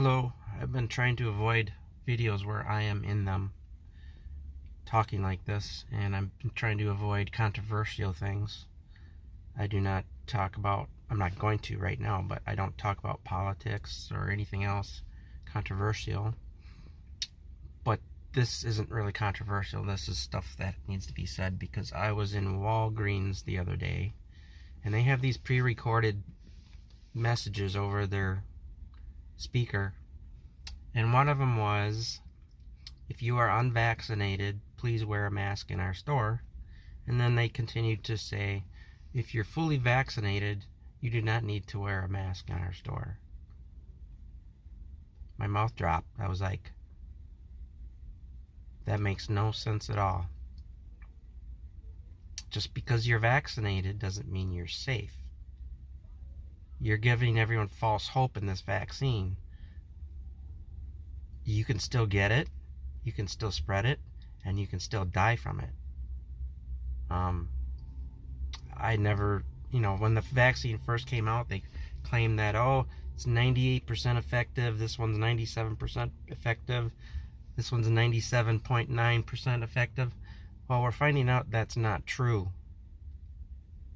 Hello, I've been trying to avoid videos where I am in them talking like this, and I'm trying to avoid controversial things. I do not talk about, I'm not going to right now, but I don't talk about politics or anything else controversial. But this isn't really controversial. This is stuff that needs to be said because I was in Walgreens the other day, and they have these pre-recorded messages over their speaker, and one of them was, if you are unvaccinated, please wear a mask in our store. And then they continued to say, if you're fully vaccinated, you do not need to wear a mask in our store. My mouth dropped. I was like, that makes no sense at all. Just because you're vaccinated doesn't mean you're safe. You're giving everyone false hope in this vaccine. You can still get it, you can still spread it, and you can still die from it. I never, when the vaccine first came out, they claimed that, oh, it's 98% effective, this one's 97% effective, this one's 97.9% effective. Well, we're finding out that's not true.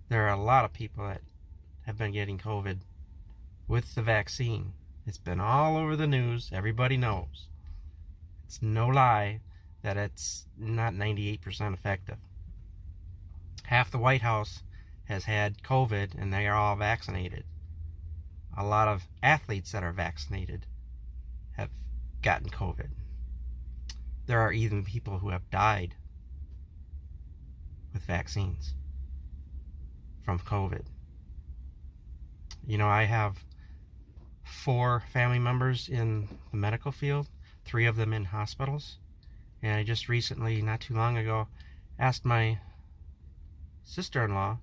There are a lot of people that have been getting COVID with the vaccine. It's been all over the news. Everybody knows. It's no lie that it's not 98% effective. Half the White House has had COVID and they are all vaccinated. A lot of athletes that are vaccinated have gotten COVID. There are even people who have died with vaccines from COVID. I have 4 family members in the medical field, 3 of them in hospitals. And I just recently, not too long ago, asked my sister-in-law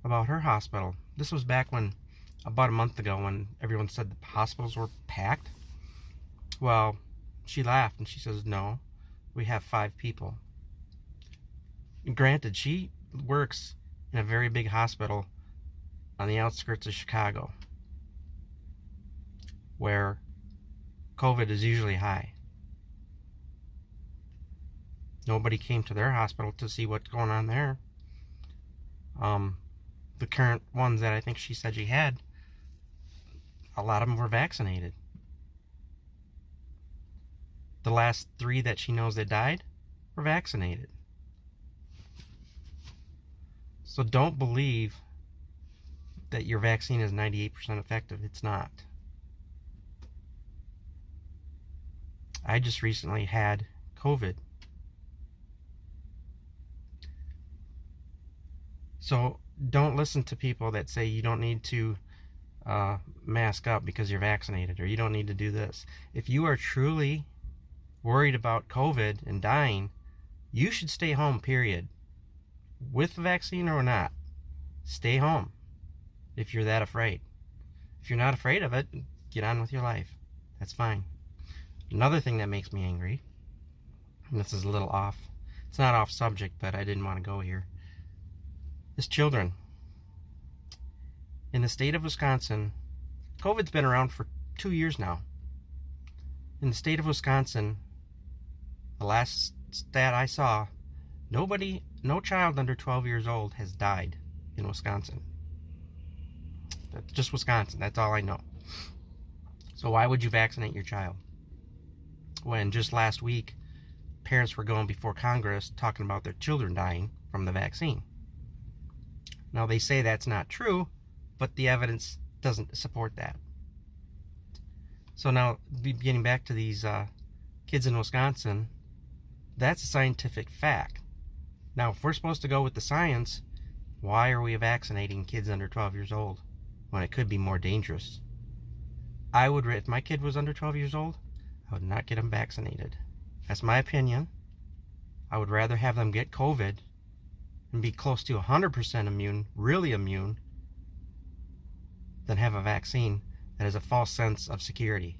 about her hospital. This was back about a month ago, when everyone said the hospitals were packed. Well, she laughed and she says, no, we have 5 people. Granted, she works in a very big hospital on the outskirts of Chicago, where COVID is usually high. Nobody came to their hospital to see what's going on there. The current ones that I think she said she had, a lot of them were vaccinated. The last 3 that she knows that died were vaccinated. So don't believe that your vaccine is 98% effective. It's not. I just recently had COVID. So don't listen to people that say you don't need to mask up because you're vaccinated, or you don't need to do this. If you are truly worried about COVID and dying, you should stay home, period. With the vaccine or not, stay home if you're that afraid. If you're not afraid of it, get on with your life. That's fine. Another thing that makes me angry, and this is a little off, it's not off subject, but I didn't want to go here, is children. In the state of Wisconsin, COVID's been around for 2 years now. In the state of Wisconsin, the last stat I saw, no child under 12 years old has died in Wisconsin. That's just Wisconsin. That's all I know. So why would you vaccinate your child? When just last week, parents were going before Congress talking about their children dying from the vaccine. Now, they say that's not true, but the evidence doesn't support that. So now, getting back to these kids in Wisconsin, that's a scientific fact. Now, if we're supposed to go with the science, why are we vaccinating kids under 12 years old when it could be more dangerous? If my kid was under 12 years old, I would not get them vaccinated. That's my opinion. I would rather have them get COVID and be close to 100% immune, really immune, than have a vaccine that has a false sense of security.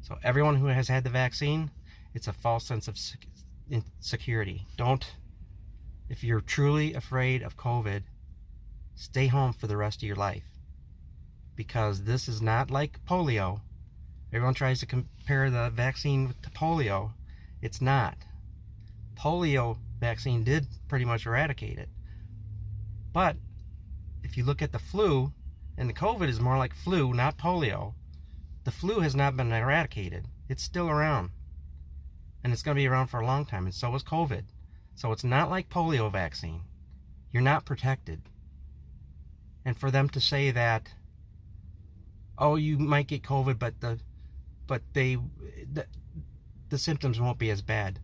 So everyone who has had the vaccine, it's a false sense of security. If you're truly afraid of COVID, stay home for the rest of your life. Because this is not like polio. Everyone tries to compare the vaccine to polio. It's not. Polio vaccine did pretty much eradicate it. But if you look at the flu, and the COVID is more like flu, not polio, the flu has not been eradicated. It's still around. And it's going to be around for a long time, and so is COVID. So it's not like polio vaccine. You're not protected. And for them to say that, oh, you might get COVID, but the symptoms won't be as bad.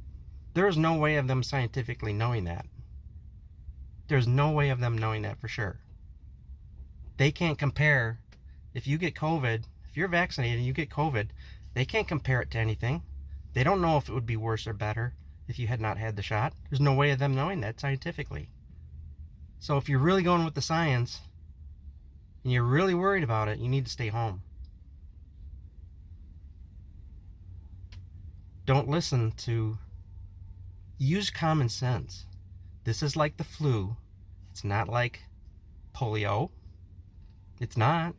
There is no way of them scientifically knowing that. There's no way of them knowing that for sure. They can't compare. If you get COVID, if you're vaccinated and you get COVID, they can't compare it to anything. They don't know if it would be worse or better if you had not had the shot. There's no way of them knowing that scientifically. So if you're really going with the science and you're really worried about it, you need to stay home. Don't listen to... Use common sense. This is like the flu. It's not like polio. It's not.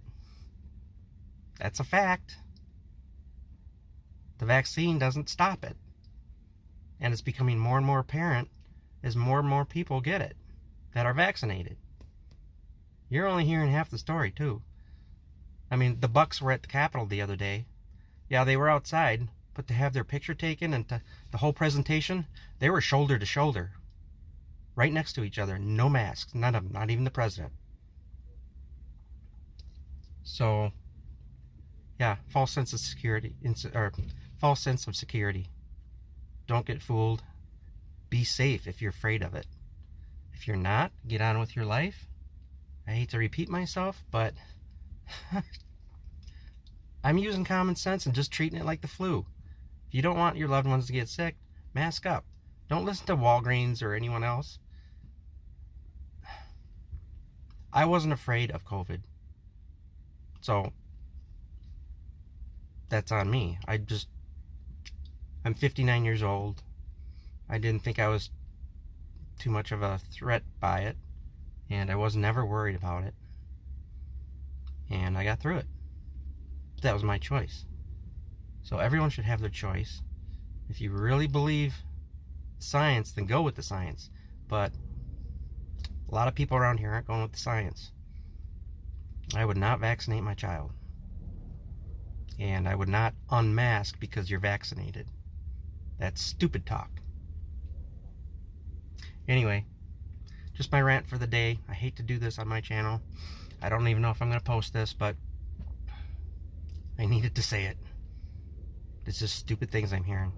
That's a fact. The vaccine doesn't stop it. And it's becoming more and more apparent as more and more people get it that are vaccinated. You're only hearing half the story, too. I mean, the Bucks were at the Capitol the other day. Yeah, they were outside, but to have their picture taken and the whole presentation, they were shoulder to shoulder. Right next to each other. No masks. None of them. Not even the president. So, yeah, false sense of security. False sense of security. Don't get fooled. Be safe if you're afraid of it. If you're not, get on with your life. I hate to repeat myself, but I'm using common sense and just treating it like the flu. If you don't want your loved ones to get sick, mask up. Don't listen to Walgreens or anyone else. I wasn't afraid of COVID. So, that's on me. I'm 59 years old. I didn't think I was too much of a threat by it. And I was never worried about it. And I got through it. That was my choice. So everyone should have their choice. If you really believe science, then go with the science. But a lot of people around here aren't going with the science. I would not vaccinate my child. And I would not unmask because you're vaccinated. That's stupid talk. Anyway, just my rant for the day. I hate to do this on my channel. I don't even know if I'm going to post this, but I needed to say it. It's just stupid things I'm hearing.